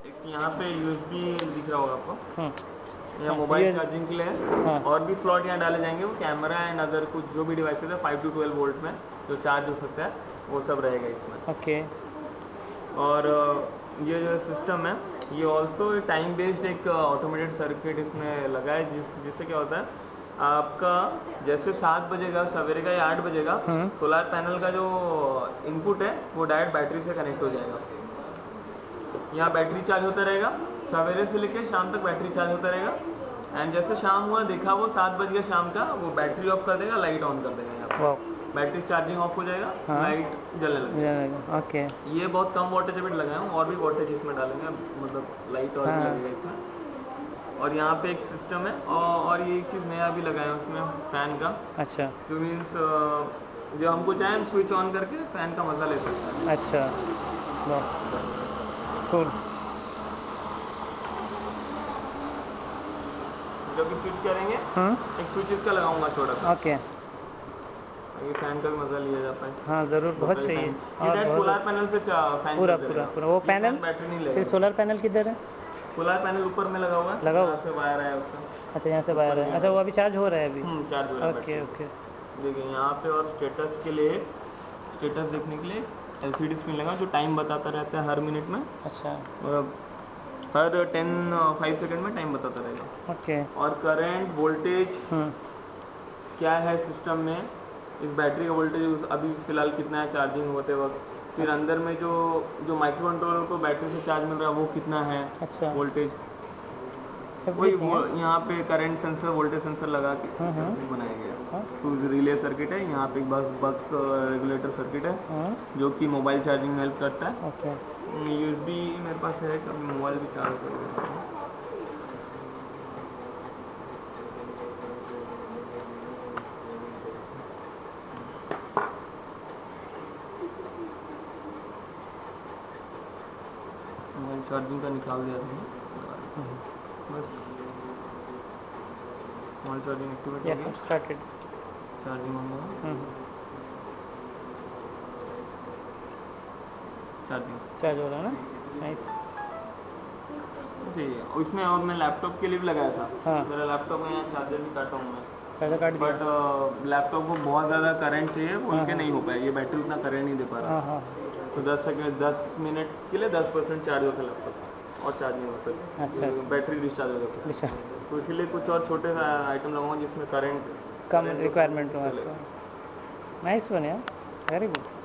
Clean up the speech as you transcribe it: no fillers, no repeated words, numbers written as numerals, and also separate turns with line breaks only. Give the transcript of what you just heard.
एक यहाँ पे यूएसबी दिख रहा होगा आपको। यहाँ
हाँ,
मोबाइल चार्जिंग के लिए है।
हाँ।
और भी स्लॉट यहाँ डाले जाएंगे, वो कैमरा एंड अदर कुछ जो भी डिवाइसेज है 5 to 12 वोल्ट में जो चार्ज हो सकता है वो सब रहेगा इसमें।
ओके।
और ये जो सिस्टम है ये ऑल्सो टाइम बेस्ड एक ऑटोमेटेड सर्किट इसमें लगा है जिससे क्या होता है आपका जैसे 7 बजेगा सवेरे का या 8 बजेगा सोलर पैनल का जो इनपुट है वो डायरेक्ट बैटरी से कनेक्ट हो जाएगा। यहाँ बैटरी चार्ज होता रहेगा सवेरे से लेकर शाम तक बैटरी चार्ज होता रहेगा। एंड जैसे शाम हुआ देखा वो 7 बज गया शाम का, वो बैटरी ऑफ कर देगा, लाइट ऑन कर देगा। यहाँ पर बैटरी चार्जिंग ऑफ हो जाएगा, लाइट जलने लग जाएगा।
ओके।
ये बहुत कम वोल्टेज पे लगाया हूँ, और भी वोल्टेज इसमें डालेंगे, मतलब लाइट और भी लगेगा इसमें। और यहाँ पे एक सिस्टम है और ये एक चीज़ नया भी लगाया है उसमें फैन का।
अच्छा।
जो मीन्स जो हमको चाहे हम स्विच ऑन करके फैन का मजा ले सकते हैं।
अच्छा, कूल।
जब भी स्विच करेंगे एक स्विच इसका लगाऊंगा छोटा सा।
ओके।
ये फैन का भी मजा लिया जाता है।
हाँ ज़रूर, बहुत चाहिए।
और सोलर पैनल से फैन
पूरा वो पैनल
बैटरी नहीं
फिर
लेगा।
सोलर पैनल किधर है?
सोलर पैनल ऊपर में लगा हुआ है, यहाँ से वायर है उसका।
अच्छा, यहाँ से वायर है। अच्छा, वो अभी चार्ज हो रहा है अभी?
चार्ज हो रहा है।
Okay okay.
देखिए यहाँ पे और स्टेटस के लिए, स्टेटस देखने के लिए एलसीडी स्क्रीन लगा जो टाइम बताता रहता है हर मिनट में।
अच्छा।
और हर 5 सेकंड में टाइम बताता रहेगा।
ओके।
और करंट वोल्टेज क्या है सिस्टम में, इस बैटरी का वोल्टेज अभी फ़िलहाल कितना है चार्जिंग होते वक्त, फिर अंदर में जो माइक्रो कंट्रोलर को बैटरी से चार्ज मिल रहा है वो कितना है। अच्छा। वोल्टेज वही यहाँ पे करंट सेंसर वोल्टेज सेंसर लगा के सर्किट बनाया गया। शूज रिले सर्किट है, यहाँ पे एक बक रेगुलेटर सर्किट है जो कि मोबाइल चार्जिंग में हेल्प करता है। ओके। यूएसबी मेरे पास है, कभी मोबाइल भी चार्ज कर। मोबाइल चार्जिंग का निकाल दिया था बस। मोबाइल चार्जिंग एक्टिवेट हो गया,
स्टार्टेड
चार्जिंग होगा,
चार्ज हो रहा है ना। नाइस
जी। इसमें और मैं लैपटॉप के लिए भी लगाया था। मेरा लैपटॉप में यहाँ चार्जर भी काटा हूँ मैं, बट लैपटॉप को बहुत ज़्यादा करंट चाहिए बोल के नहीं हो पाया, ये बैटरी उतना करंट नहीं दे पा रहा। तो 10 मिनट के लिए 10% चार्ज होता है लैपटॉप और चार्ज नहीं होता। अच्छा। बैटरी डिस्चार्ज हो जाता है, तो इसीलिए कुछ और छोटे आइटम लगाऊंगा जिसमें करंट
कम रिक्वायरमेंट हो आपको। नाइस वन यार, वेरी गुड।